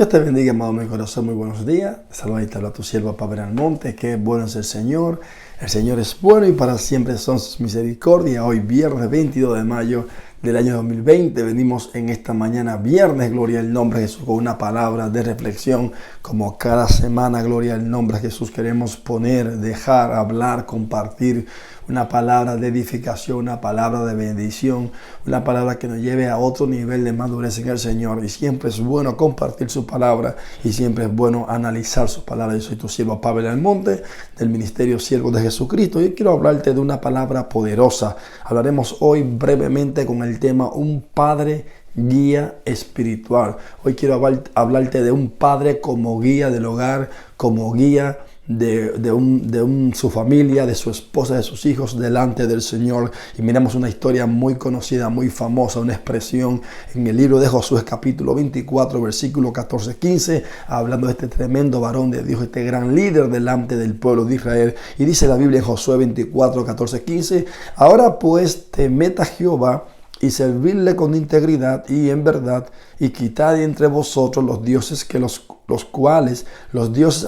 Dios te bendiga, amado mi corazón, muy buenos días. Te saluda y te habla tu siervo Pablo Almonte. Qué bueno es el Señor. El Señor es bueno y para siempre son sus misericordias. Hoy viernes 22 de mayo del año 2020. Venimos en esta mañana viernes, gloria al nombre de Jesús, con una palabra de reflexión. Como cada semana, gloria al nombre de Jesús, queremos poner, dejar, hablar, compartir una palabra de edificación, una palabra de bendición, una palabra que nos lleve a otro nivel de madurez en el Señor. Y siempre es bueno compartir su palabra y siempre es bueno analizar su palabra. Yo soy tu siervo Pablo Almonte, del Ministerio Siervo de Jesucristo. Y quiero hablarte de una palabra poderosa. Hablaremos hoy brevemente con el tema un padre guía espiritual. Hoy quiero hablarte de un padre como guía del hogar, como guía de su familia, de su esposa, de sus hijos delante del Señor. Y miramos una historia muy conocida, muy famosa, una expresión en el libro de Josué capítulo 24 versículo 14-15, hablando de este tremendo varón de Dios, este gran líder delante del pueblo de Israel. Y dice la Biblia en Josué 24, 14-15: ahora pues temed a Jehová y servirle con integridad y en verdad, y quitad de entre vosotros los dioses a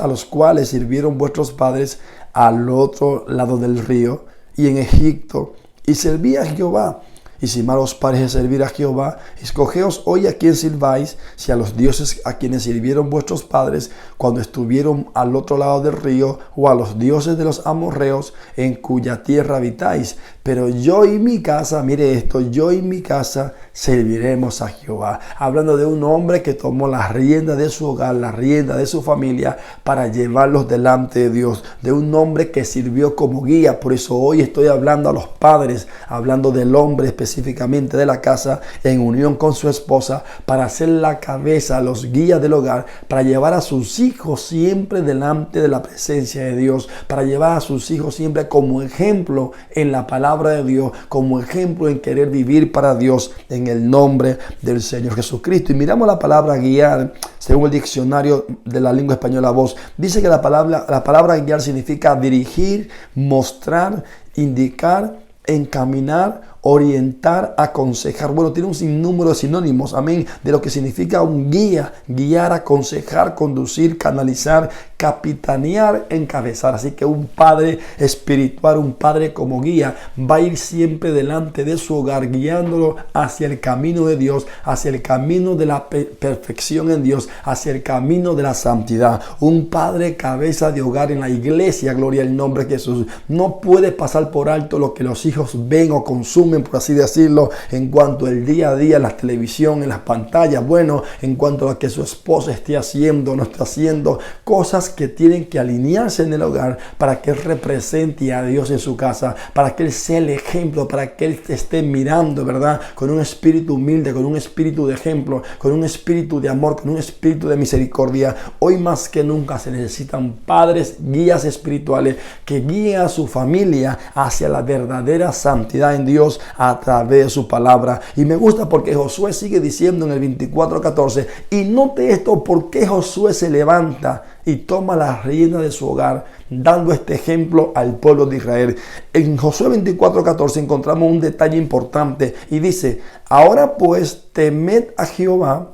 los cuales sirvieron vuestros padres al otro lado del río y en Egipto, y serví a Jehová. Y si mal os parece servir a Jehová, escogeos hoy a quién sirváis, si a los dioses a quienes sirvieron vuestros padres cuando estuvieron al otro lado del río, o a los dioses de los amorreos en cuya tierra habitáis. Pero yo y mi casa, mire esto, yo y mi casa serviremos a Jehová. Hablando de un hombre que tomó la rienda de su hogar, la rienda de su familia, para llevarlos delante de Dios. De un hombre que sirvió como guía. Por eso hoy estoy hablando a los padres, hablando del hombre específicamente de la casa, en unión con su esposa, para ser la cabeza, los guías del hogar, para llevar a sus hijos siempre delante de la presencia de Dios, para llevar a sus hijos siempre como ejemplo en la palabra de Dios, como ejemplo en querer vivir para Dios, en el nombre del Señor Jesucristo. Y miramos la palabra guiar, según el diccionario de la lengua española Voz. Dice que la palabra guiar significa dirigir, mostrar, indicar, encaminar, orientar, aconsejar. Bueno, tiene un sinnúmero de sinónimos, amén, de lo que significa un guía: guiar, aconsejar, conducir, canalizar, capitanear, encabezar. Así que un padre espiritual, un padre como guía, va a ir siempre delante de su hogar, guiándolo hacia el camino de Dios, hacia el camino de la perfección en Dios, hacia el camino de la santidad. Un padre cabeza de hogar en la iglesia, gloria al nombre de Jesús, no puede pasar por alto lo que los hijos ven o consumen, por así decirlo, en cuanto al día a día, en la televisión, en las pantallas. Bueno, en cuanto a que su esposa esté haciendo, no está haciendo, cosas que tienen que alinearse en el hogar para que él represente a Dios en su casa, para que él sea el ejemplo, para que él esté mirando, ¿verdad?, con un espíritu humilde, con un espíritu de ejemplo, con un espíritu de amor, con un espíritu de misericordia. Hoy más que nunca se necesitan padres, guías espirituales que guíen a su familia hacia la verdadera santidad en Dios a través de su palabra. Y me gusta porque Josué sigue diciendo en el 24:14, y note esto, porque Josué se levanta y toma la rienda de su hogar, dando este ejemplo al pueblo de Israel. En Josué 24:14 encontramos un detalle importante y dice: ahora pues temed a Jehová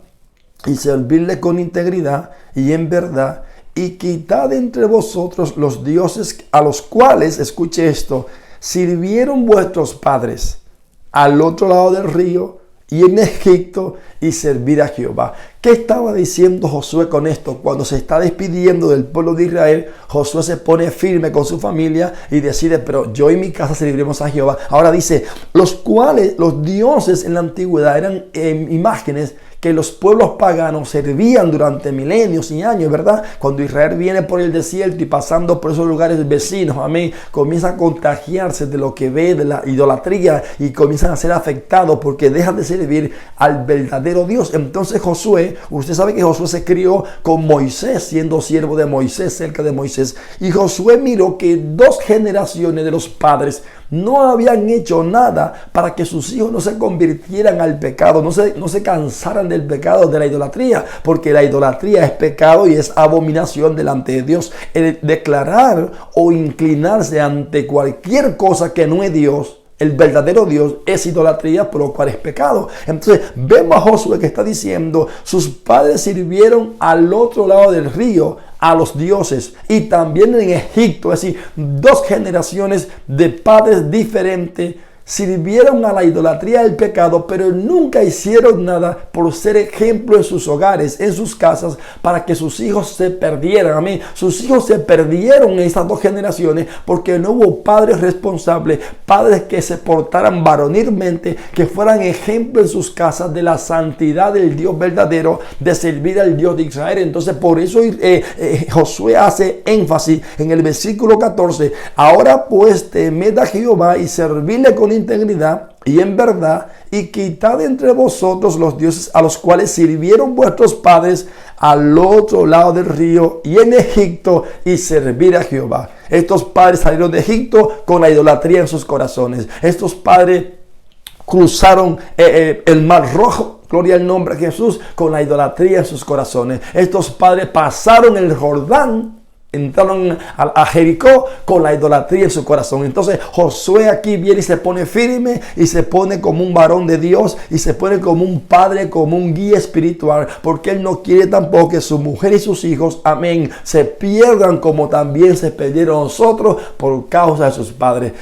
y servirle con integridad y en verdad, y quitad entre vosotros los dioses a los cuales, escuche esto, sirvieron vuestros padres al otro lado del río y en Egipto, y servir a Jehová. ¿Qué estaba diciendo Josué con esto? Cuando se está despidiendo del pueblo de Israel, Josué se pone firme con su familia y decide: pero yo y mi casa serviremos a Jehová. Ahora dice, los dioses en la antigüedad eran imágenes que los pueblos paganos servían durante milenios y años, ¿verdad? Cuando Israel viene por el desierto y pasando por esos lugares vecinos, amén, comienza a contagiarse de lo que ve de la idolatría y comienzan a ser afectados porque dejan de servir al verdadero Dios. Entonces Josué, usted sabe que Josué se crió con Moisés, siendo siervo de Moisés, cerca de Moisés, y Josué miró que 2 generaciones de los padres no habían hecho nada para que sus hijos no se convirtieran al pecado, no se cansaran del pecado, de la idolatría, porque la idolatría es pecado y es abominación delante de Dios. El declarar o inclinarse ante cualquier cosa que no es Dios el verdadero Dios es idolatría, por lo cual es pecado. Entonces vemos a Josué que está diciendo, sus padres sirvieron al otro lado del río a los dioses, y también en Egipto, es decir, dos generaciones de padres diferentes sirvieron a la idolatría del pecado, pero nunca hicieron nada por ser ejemplo en sus hogares, en sus casas, para que sus hijos se perdieran. Amén. Sus hijos se perdieron en estas dos generaciones porque no hubo padres responsables, padres que se portaran varonilmente, que fueran ejemplo en sus casas de la santidad del Dios verdadero, de servir al Dios de Israel. Entonces por eso Josué hace énfasis en el versículo 14, ahora pues temed a Jehová y servidle con integridad y en verdad, y quitad entre vosotros los dioses a los cuales sirvieron vuestros padres al otro lado del río y en Egipto, y servir a Jehová. Estos padres salieron de Egipto con la idolatría en sus corazones. Estos padres cruzaron el mar rojo, gloria al nombre de Jesús, con la idolatría en sus corazones. Estos padres pasaron el Jordán, entraron a Jericó con la idolatría en su corazón. Entonces Josué aquí viene y se pone firme, y se pone como un varón de Dios, y se pone como un padre, como un guía espiritual, porque él no quiere tampoco que su mujer y sus hijos, amén, se pierdan como también se perdieron nosotros por causa de sus padres.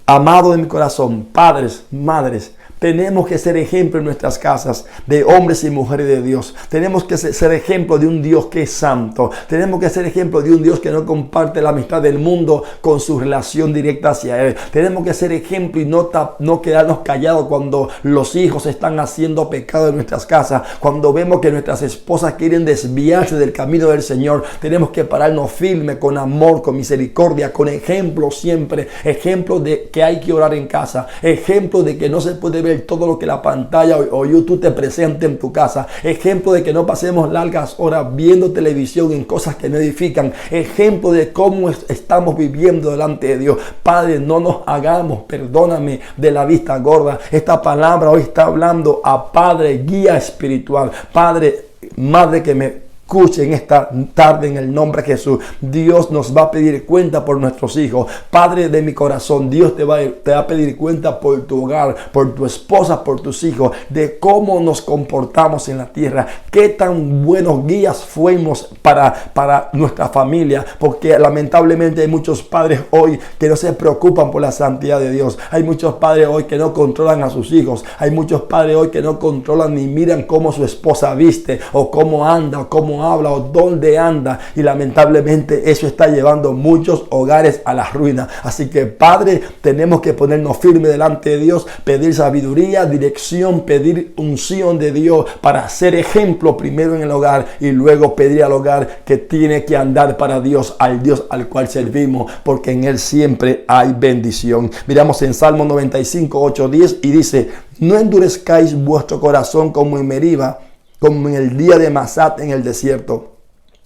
Amado de mi corazón, padres, madres, tenemos que ser ejemplo en nuestras casas de hombres y mujeres de Dios. Tenemos que ser ejemplo de un Dios que es santo. Tenemos que ser ejemplo de un Dios que no comparte la amistad del mundo con su relación directa hacia Él. Tenemos que ser ejemplo y no quedarnos callados cuando los hijos están haciendo pecado en nuestras casas. Cuando vemos que nuestras esposas quieren desviarse del camino del Señor, tenemos que pararnos firme con amor, con misericordia, con ejemplo siempre. Ejemplo de que hay que orar en casa. Ejemplo de que no se puede ver todo lo que la pantalla o YouTube te presenta en tu casa. Ejemplo de que no pasemos largas horas viendo televisión en cosas que no edifican. Ejemplo de cómo estamos viviendo delante de Dios. Padre, no nos hagamos, perdóname, de la vista gorda. Esta palabra hoy está hablando a padre, guía espiritual. Padre, madre que me escuchen esta tarde en el nombre de Jesús. Dios nos va a pedir cuenta por nuestros hijos. Padre de mi corazón, Dios te va a pedir cuenta por tu hogar, por tu esposa, por tus hijos, de cómo nos comportamos en la tierra. Qué tan buenos guías fuimos para nuestra familia, porque lamentablemente hay muchos padres hoy que no se preocupan por la santidad de Dios. Hay muchos padres hoy que no controlan a sus hijos. Hay muchos padres hoy que no controlan ni miran cómo su esposa viste, o cómo anda, o cómo habla, o dónde anda, y lamentablemente eso está llevando muchos hogares a la ruina. Así que Padre, tenemos que ponernos firmes delante de Dios, pedir sabiduría, dirección, pedir unción de Dios para ser ejemplo primero en el hogar, y luego pedir al hogar que tiene que andar para Dios, al Dios al cual servimos, porque en Él siempre hay bendición. Miramos en Salmo 95, 8, 10 y dice: no endurezcáis vuestro corazón como en Meriba, como en el día de Masat en el desierto,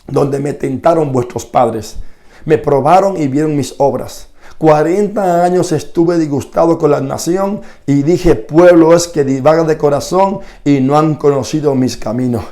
donde me tentaron vuestros padres. Me probaron y vieron mis obras. 40 años estuve disgustado con la nación, y dije: pueblo es que divaga de corazón y no han conocido mis caminos.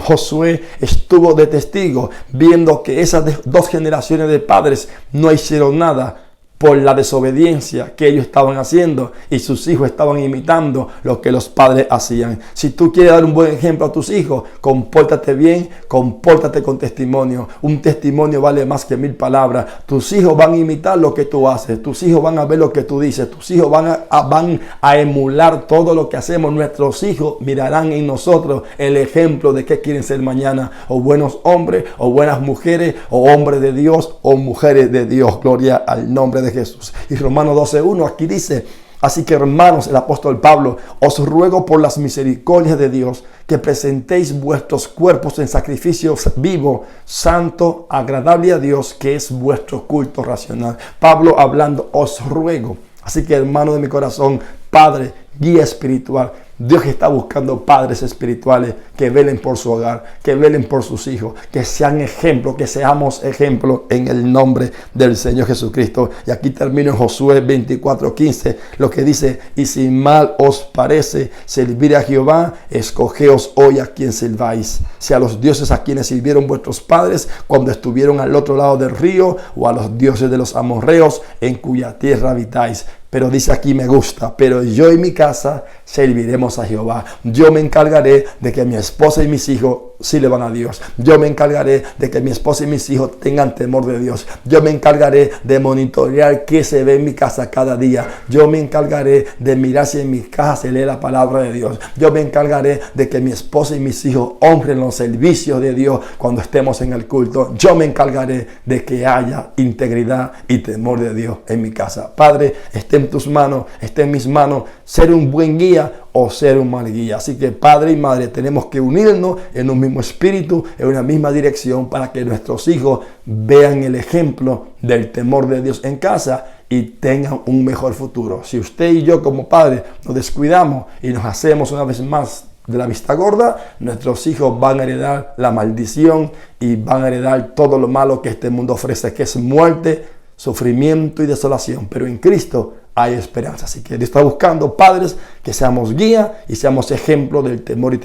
Josué estuvo de testigo, viendo que esas dos generaciones de padres no hicieron nada por la desobediencia que ellos estaban haciendo, y sus hijos estaban imitando lo que los padres hacían. Si tú quieres dar un buen ejemplo a tus hijos, compórtate bien, compórtate con testimonio. Un testimonio vale más que 1000 palabras. Tus hijos van a imitar lo que tú haces, tus hijos van a ver lo que tú dices, tus hijos van a emular todo lo que hacemos. Nuestros hijos mirarán en nosotros el ejemplo de qué quieren ser mañana, o buenos hombres, o buenas mujeres, o hombres de Dios, o mujeres de Dios. Gloria al nombre de Jesús. Y Romanos 12:1 aquí dice: así que, hermanos, el apóstol Pablo, os ruego por las misericordias de Dios que presentéis vuestros cuerpos en sacrificio vivo, santo, agradable a Dios, que es vuestro culto racional. Pablo hablando: os ruego. Así que, hermano de mi corazón, padre, guía espiritual, Dios está buscando padres espirituales que velen por su hogar, que velen por sus hijos, que sean ejemplo, que seamos ejemplo en el nombre del Señor Jesucristo. Y aquí termino en Josué 24:15, lo que dice: y si mal os parece servir a Jehová, escogeos hoy a quien sirváis, si a los dioses a quienes sirvieron vuestros padres cuando estuvieron al otro lado del río, o a los dioses de los amorreos en cuya tierra habitáis. Pero dice aquí, me gusta: pero yo y mi casa serviremos a Jehová. Yo me encargaré de que mi esposa y mis hijos sirvan a Dios. Yo me encargaré de que mi esposa y mis hijos tengan temor de Dios. Yo me encargaré de monitorear qué se ve en mi casa cada día. Yo me encargaré de mirar si en mi casa se lee la palabra de Dios. Yo me encargaré de que mi esposa y mis hijos honren los servicios de Dios cuando estemos en el culto. Yo me encargaré de que haya integridad y temor de Dios en mi casa. Padre, esté en tus manos, esté en mis manos, ser un buen guía o ser un mal guía. Así que padre y madre, tenemos que unirnos en un mismo espíritu, en una misma dirección, para que nuestros hijos vean el ejemplo del temor de Dios en casa y tengan un mejor futuro. Si usted y yo como padres nos descuidamos y nos hacemos una vez más de la vista gorda, nuestros hijos van a heredar la maldición y van a heredar todo lo malo que este mundo ofrece, que es muerte, sufrimiento y desolación. Pero en Cristo hay esperanza. Así que Dios está buscando padres que seamos guía y seamos ejemplo del temor y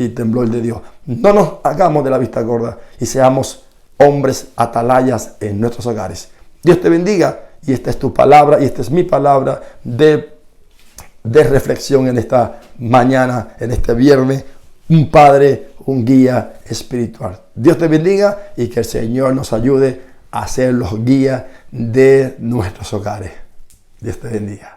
temblor de Dios. No nos hagamos de la vista gorda y seamos hombres atalayas en nuestros hogares. Dios te bendiga, y esta es tu palabra y esta es mi palabra de reflexión en esta mañana, en este viernes. Un padre, un guía espiritual. Dios te bendiga y que el Señor nos ayude a ser los guías de nuestros hogares. Dios te bendiga.